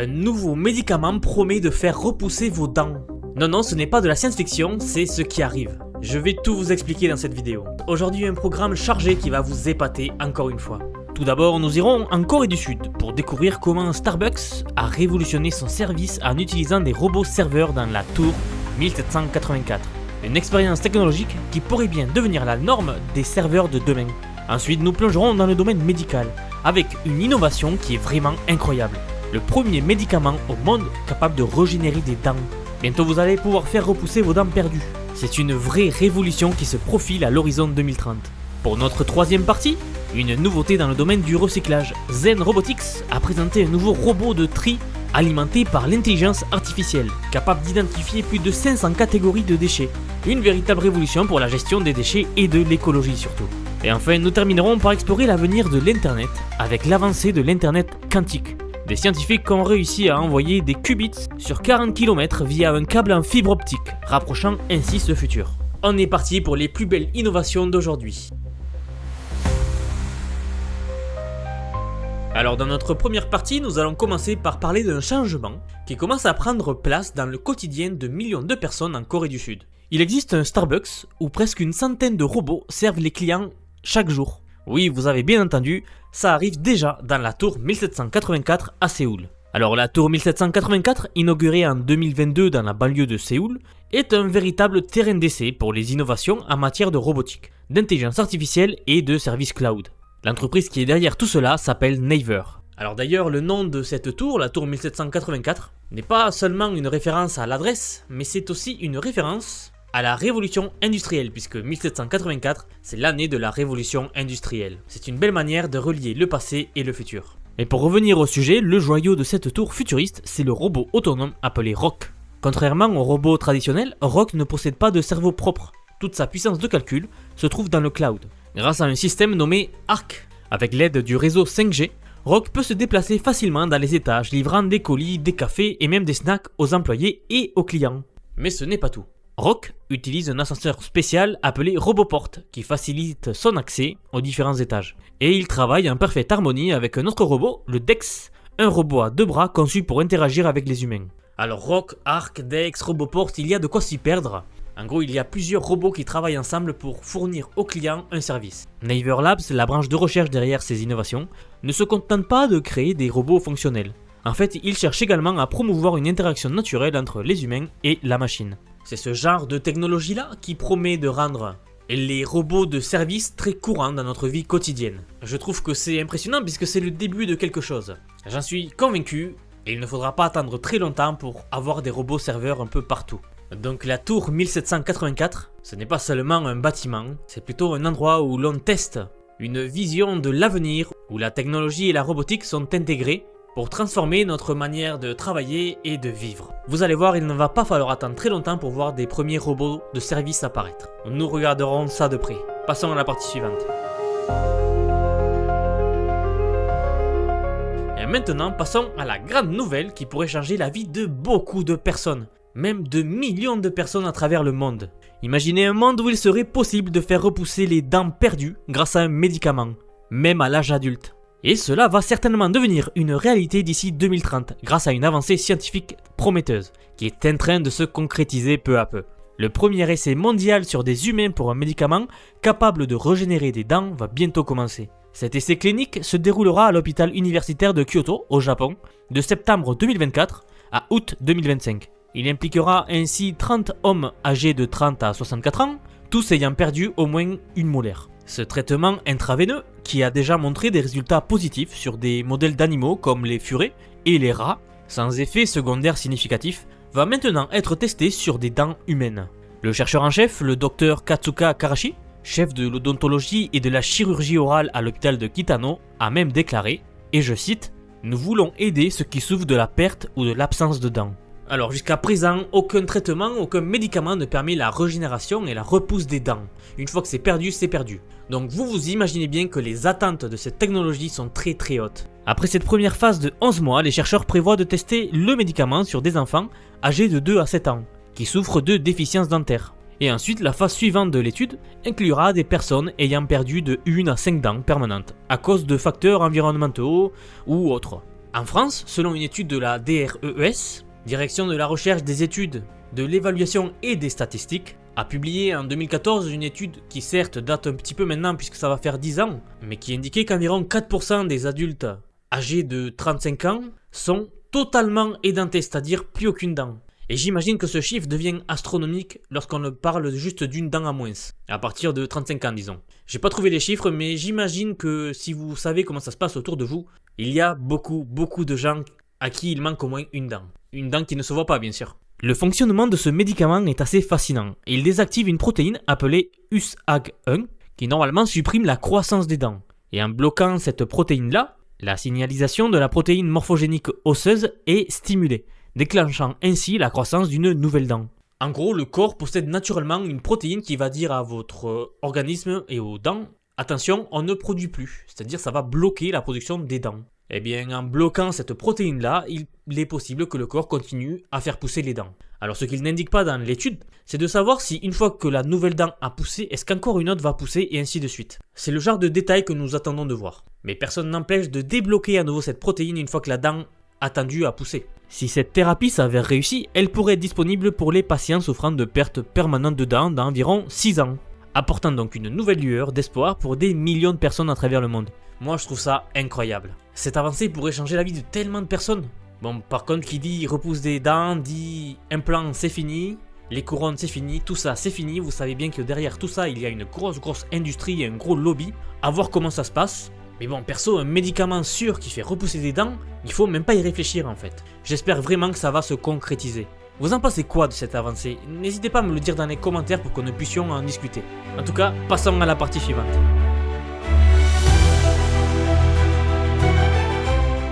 Un nouveau médicament promet de faire repousser vos dents. Non, ce n'est pas de la science-fiction, c'est ce qui arrive. Je vais tout vous expliquer dans cette vidéo. Aujourd'hui, un programme chargé qui va vous épater encore une fois. Tout d'abord, nous irons en Corée du Sud pour découvrir comment Starbucks a révolutionné son service en utilisant des robots serveurs dans la tour 1784. Une expérience technologique qui pourrait bien devenir la norme des serveurs de demain. Ensuite, nous plongerons dans le domaine médical, avec une innovation qui est vraiment incroyable. Le premier médicament au monde capable de régénérer des dents. Bientôt vous allez pouvoir faire repousser vos dents perdues. C'est une vraie révolution qui se profile à l'horizon 2030. Pour notre troisième partie, une nouveauté dans le domaine du recyclage. Zen Robotics a présenté un nouveau robot de tri alimenté par l'intelligence artificielle, capable d'identifier plus de 500 catégories de déchets. Une véritable révolution pour la gestion des déchets et de l'écologie surtout. Et enfin, nous terminerons par explorer l'avenir de l'Internet avec l'avancée de l'Internet quantique. Des scientifiques ont réussi à envoyer des qubits sur 40 km via un câble en fibre optique, rapprochant ainsi ce futur. On est parti pour les plus belles innovations d'aujourd'hui. Alors dans notre première partie, nous allons commencer par parler d'un changement qui commence à prendre place dans le quotidien de millions de personnes en Corée du Sud. Il existe un Starbucks où presque une centaine de robots servent les clients chaque jour. Oui, vous avez bien entendu, ça arrive déjà dans la tour 1784 à Séoul. Alors la tour 1784, inaugurée en 2022 dans la banlieue de Séoul, est un véritable terrain d'essai pour les innovations en matière de robotique, d'intelligence artificielle et de services cloud. L'entreprise qui est derrière tout cela s'appelle Naver. Alors d'ailleurs, le nom de cette tour, la tour 1784, n'est pas seulement une référence à l'adresse, mais c'est aussi une référence à la révolution industrielle, puisque 1784, c'est l'année de la révolution industrielle. C'est une belle manière de relier le passé et le futur. Et pour revenir au sujet, le joyau de cette tour futuriste, c'est le robot autonome appelé Rock. Contrairement aux robots traditionnels, Rock ne possède pas de cerveau propre. Toute sa puissance de calcul se trouve dans le cloud. Grâce à un système nommé ARC, avec l'aide du réseau 5G, Rock peut se déplacer facilement dans les étages, livrant des colis, des cafés et même des snacks aux employés et aux clients. Mais ce n'est pas tout. Rock utilise un ascenseur spécial appelé Roboport qui facilite son accès aux différents étages. Et il travaille en parfaite harmonie avec un autre robot, le Dex, un robot à deux bras conçu pour interagir avec les humains. Alors Rock, Arc, Dex, Roboport, il y a de quoi s'y perdre. En gros, il y a plusieurs robots qui travaillent ensemble pour fournir aux clients un service. Naver Labs, la branche de recherche derrière ces innovations, ne se contente pas de créer des robots fonctionnels. En fait, il cherche également à promouvoir une interaction naturelle entre les humains et la machine. C'est ce genre de technologie-là qui promet de rendre les robots de service très courants dans notre vie quotidienne. Je trouve que c'est impressionnant puisque c'est le début de quelque chose. J'en suis convaincu et il ne faudra pas attendre très longtemps pour avoir des robots serveurs un peu partout. Donc la tour 1784, ce n'est pas seulement un bâtiment, c'est plutôt un endroit où l'on teste une vision de l'avenir, où la technologie et la robotique sont intégrées pour transformer notre manière de travailler et de vivre. Vous allez voir, il ne va pas falloir attendre très longtemps pour voir des premiers robots de service apparaître. Nous regarderons ça de près. Passons à la partie suivante. Et maintenant, passons à la grande nouvelle qui pourrait changer la vie de beaucoup de personnes. Même de millions de personnes à travers le monde. Imaginez un monde où il serait possible de faire repousser les dents perdues grâce à un médicament, même à l'âge adulte. Et cela va certainement devenir une réalité d'ici 2030 grâce à une avancée scientifique prometteuse qui est en train de se concrétiser peu à peu. Le premier essai mondial sur des humains pour un médicament capable de régénérer des dents va bientôt commencer. Cet essai clinique se déroulera à l'hôpital universitaire de Kyoto au Japon de septembre 2024 à août 2025. Il impliquera ainsi 30 hommes âgés de 30 à 64 ans, tous ayant perdu au moins une molaire. Ce traitement intraveineux, qui a déjà montré des résultats positifs sur des modèles d'animaux comme les furets et les rats, sans effet secondaire significatif, va maintenant être testé sur des dents humaines. Le chercheur en chef, le Dr Katsuka Karashi, chef de l'odontologie et de la chirurgie orale à l'hôpital de Kitano, a même déclaré, et je cite, « Nous voulons aider ceux qui souffrent de la perte ou de l'absence de dents. » Alors jusqu'à présent, aucun traitement, aucun médicament ne permet la régénération et la repousse des dents. Une fois que c'est perdu, c'est perdu. Donc vous imaginez bien que les attentes de cette technologie sont très hautes. Après cette première phase de 11 mois, les chercheurs prévoient de tester le médicament sur des enfants âgés de 2 à 7 ans, qui souffrent de déficiences dentaires. Et ensuite, la phase suivante de l'étude inclura des personnes ayant perdu de 1 à 5 dents permanentes, à cause de facteurs environnementaux ou autres. En France, selon une étude de la DREES, Direction de la recherche des études, de l'évaluation et des statistiques, a publié en 2014 une étude qui certes date un petit peu maintenant puisque ça va faire 10 ans, mais qui indiquait qu'environ 4% des adultes âgés de 35 ans sont totalement édentés, c'est-à-dire plus aucune dent. Et j'imagine que ce chiffre devient astronomique lorsqu'on parle juste d'une dent à moins, à partir de 35 ans disons. J'ai pas trouvé les chiffres, mais j'imagine que si vous savez comment ça se passe autour de vous, il y a beaucoup de gens à qui il manque au moins une dent. Une dent qui ne se voit pas bien sûr. Le fonctionnement de ce médicament est assez fascinant. Il désactive une protéine appelée USAG1 qui normalement supprime la croissance des dents. Et en bloquant cette protéine-là, la signalisation de la protéine morphogénique osseuse est stimulée, déclenchant ainsi la croissance d'une nouvelle dent. En gros, le corps possède naturellement une protéine qui va dire à votre organisme et aux dents « Attention, on ne produit plus », c'est-à-dire ça va bloquer la production des dents. Eh bien, en bloquant cette protéine-là, il est possible que le corps continue à faire pousser les dents. Alors, ce qu'il n'indique pas dans l'étude, c'est de savoir si une fois que la nouvelle dent a poussé, est-ce qu'encore une autre va pousser et ainsi de suite. C'est le genre de détail que nous attendons de voir. Mais personne n'empêche de débloquer à nouveau cette protéine une fois que la dent attendue a poussé. Si cette thérapie s'avère réussie, elle pourrait être disponible pour les patients souffrant de perte permanente de dents d'environ 6 ans, apportant donc une nouvelle lueur d'espoir pour des millions de personnes à travers le monde. Moi je trouve ça incroyable. Cette avancée pourrait changer la vie de tellement de personnes. Bon, par contre, qui dit repousse des dents, dit implant c'est fini, les couronnes c'est fini, tout ça c'est fini. Vous savez bien que derrière tout ça, il y a une grosse industrie et un gros lobby. À voir comment ça se passe. Mais bon, perso, un médicament sûr qui fait repousser des dents, il faut même pas y réfléchir en fait. J'espère vraiment que ça va se concrétiser. Vous en pensez quoi de cette avancée? N'hésitez pas à me le dire dans les commentaires pour que nous puissions en discuter. En tout cas, passons à la partie suivante.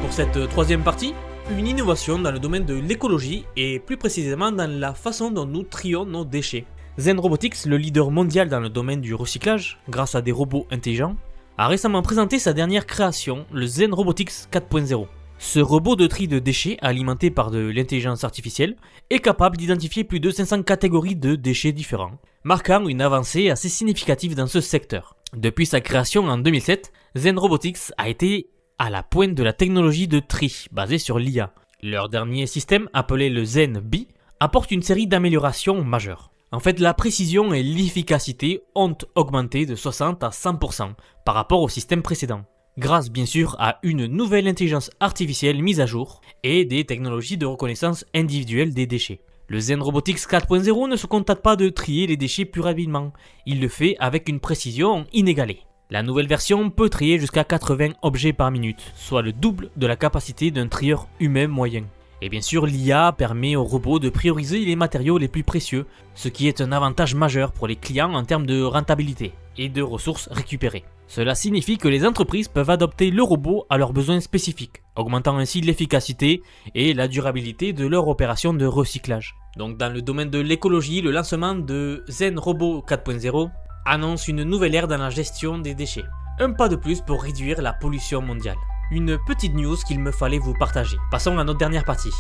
Pour cette troisième partie, une innovation dans le domaine de l'écologie et plus précisément dans la façon dont nous trions nos déchets. Zen Robotics, le leader mondial dans le domaine du recyclage, grâce à des robots intelligents, a récemment présenté sa dernière création, le Zen Robotics 4.0. Ce robot de tri de déchets, alimenté par de l'intelligence artificielle, est capable d'identifier plus de 500 catégories de déchets différents, marquant une avancée assez significative dans ce secteur. Depuis sa création en 2007, Zen Robotics a été à la pointe de la technologie de tri, basée sur l'IA. Leur dernier système, appelé le Zen Bee, apporte une série d'améliorations majeures. En fait, la précision et l'efficacité ont augmenté de 60 à 100% par rapport au système précédent, grâce bien sûr à une nouvelle intelligence artificielle mise à jour et des technologies de reconnaissance individuelle des déchets. Le Zen Robotics 4.0 ne se contente pas de trier les déchets plus rapidement, il le fait avec une précision inégalée. La nouvelle version peut trier jusqu'à 80 objets par minute, soit le double de la capacité d'un trieur humain moyen. Et bien sûr, l'IA permet au robot de prioriser les matériaux les plus précieux, ce qui est un avantage majeur pour les clients en termes de rentabilité et de ressources récupérées. Cela signifie que les entreprises peuvent adopter le robot à leurs besoins spécifiques, augmentant ainsi l'efficacité et la durabilité de leur opération de recyclage. Donc dans le domaine de l'écologie, le lancement de Zen Robot 4.0 annonce une nouvelle ère dans la gestion des déchets. Un pas de plus pour réduire la pollution mondiale. Une petite news qu'il me fallait vous partager. Passons à notre dernière partie.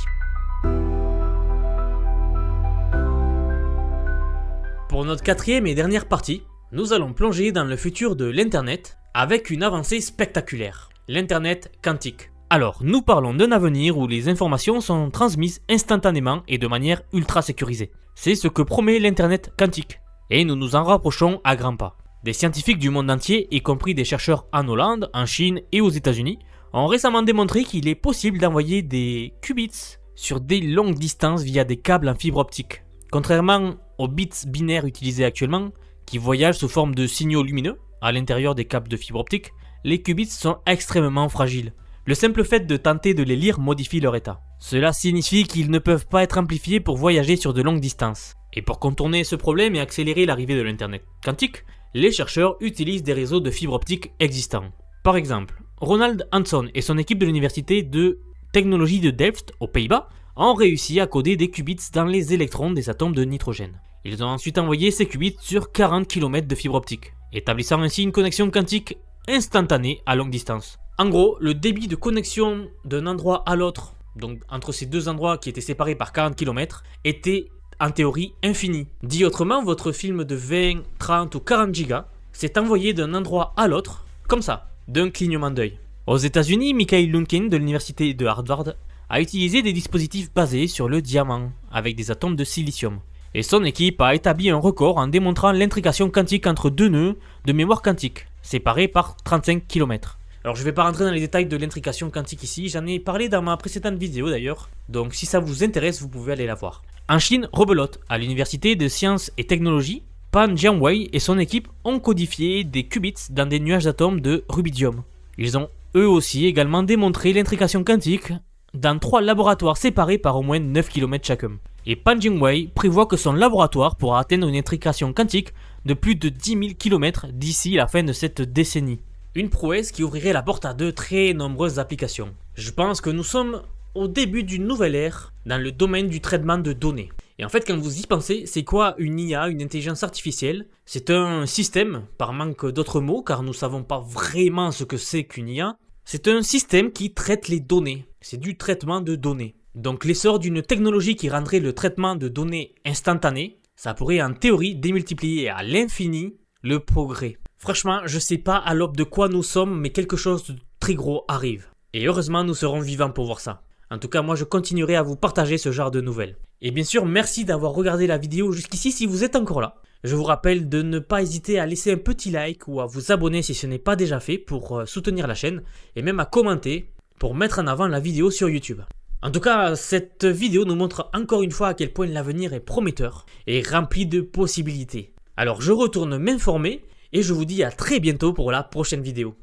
Pour notre quatrième et dernière partie, nous allons plonger dans le futur de l'Internet avec une avancée spectaculaire, l'Internet quantique. Alors, nous parlons d'un avenir où les informations sont transmises instantanément et de manière ultra sécurisée. C'est ce que promet l'Internet quantique. Et nous nous en rapprochons à grands pas. Des scientifiques du monde entier, y compris des chercheurs en Hollande, en Chine et aux États-Unis, ont récemment démontré qu'il est possible d'envoyer des qubits sur des longues distances via des câbles en fibre optique. Contrairement aux bits binaires utilisés actuellement, qui voyagent sous forme de signaux lumineux à l'intérieur des câbles de fibre optique, les qubits sont extrêmement fragiles. Le simple fait de tenter de les lire modifie leur état. Cela signifie qu'ils ne peuvent pas être amplifiés pour voyager sur de longues distances. Et pour contourner ce problème et accélérer l'arrivée de l'Internet quantique, les chercheurs utilisent des réseaux de fibre optique existants. Par exemple, Ronald Hanson et son équipe de l'université de technologie de Delft aux Pays-Bas ont réussi à coder des qubits dans les électrons des atomes de nitrogène. Ils ont ensuite envoyé ces qubits sur 40 km de fibre optique, établissant ainsi une connexion quantique instantanée à longue distance. En gros, le débit de connexion d'un endroit à l'autre, donc entre ces deux endroits qui étaient séparés par 40 km, était en théorie infini. Dit autrement, votre film de 20, 30 ou 40 gigas s'est envoyé d'un endroit à l'autre, comme ça, d'un clignement d'œil. Aux États-Unis, Mikhail Lunkin de l'université de Harvard a utilisé des dispositifs basés sur le diamant, avec des atomes de silicium. Et son équipe a établi un record en démontrant l'intrication quantique entre deux nœuds de mémoire quantique, séparés par 35 km. Alors je ne vais pas rentrer dans les détails de l'intrication quantique ici, j'en ai parlé dans ma précédente vidéo d'ailleurs, donc si ça vous intéresse, vous pouvez aller la voir. En Chine, rebelote, à l'université de sciences et technologies, Pan Jianwei et son équipe ont codifié des qubits dans des nuages d'atomes de rubidium. Ils ont eux aussi également démontré l'intrication quantique dans 3 laboratoires séparés par au moins 9 km chacun. Et Pan Jianwei prévoit que son laboratoire pourra atteindre une intrication quantique de plus de 10 000 km d'ici la fin de cette décennie. Une prouesse qui ouvrirait la porte à de très nombreuses applications. Je pense que nous sommes au début d'une nouvelle ère dans le domaine du traitement de données. Et en fait, quand vous y pensez, c'est quoi une IA, une intelligence artificielle? C'est un système, par manque d'autres mots, car nous ne savons pas vraiment ce que c'est qu'une IA. C'est un système qui traite les données. C'est du traitement de données. Donc l'essor d'une technologie qui rendrait le traitement de données instantané, ça pourrait en théorie démultiplier à l'infini le progrès. Franchement, je sais pas à l'aube de quoi nous sommes, mais quelque chose de très gros arrive. Et heureusement, nous serons vivants pour voir ça. En tout cas, moi je continuerai à vous partager ce genre de nouvelles. Et bien sûr, merci d'avoir regardé la vidéo jusqu'ici si vous êtes encore là. Je vous rappelle de ne pas hésiter à laisser un petit like ou à vous abonner si ce n'est pas déjà fait pour soutenir la chaîne et même à commenter pour mettre en avant la vidéo sur YouTube. En tout cas, cette vidéo nous montre encore une fois à quel point l'avenir est prometteur et rempli de possibilités. Alors je retourne m'informer et je vous dis à très bientôt pour la prochaine vidéo.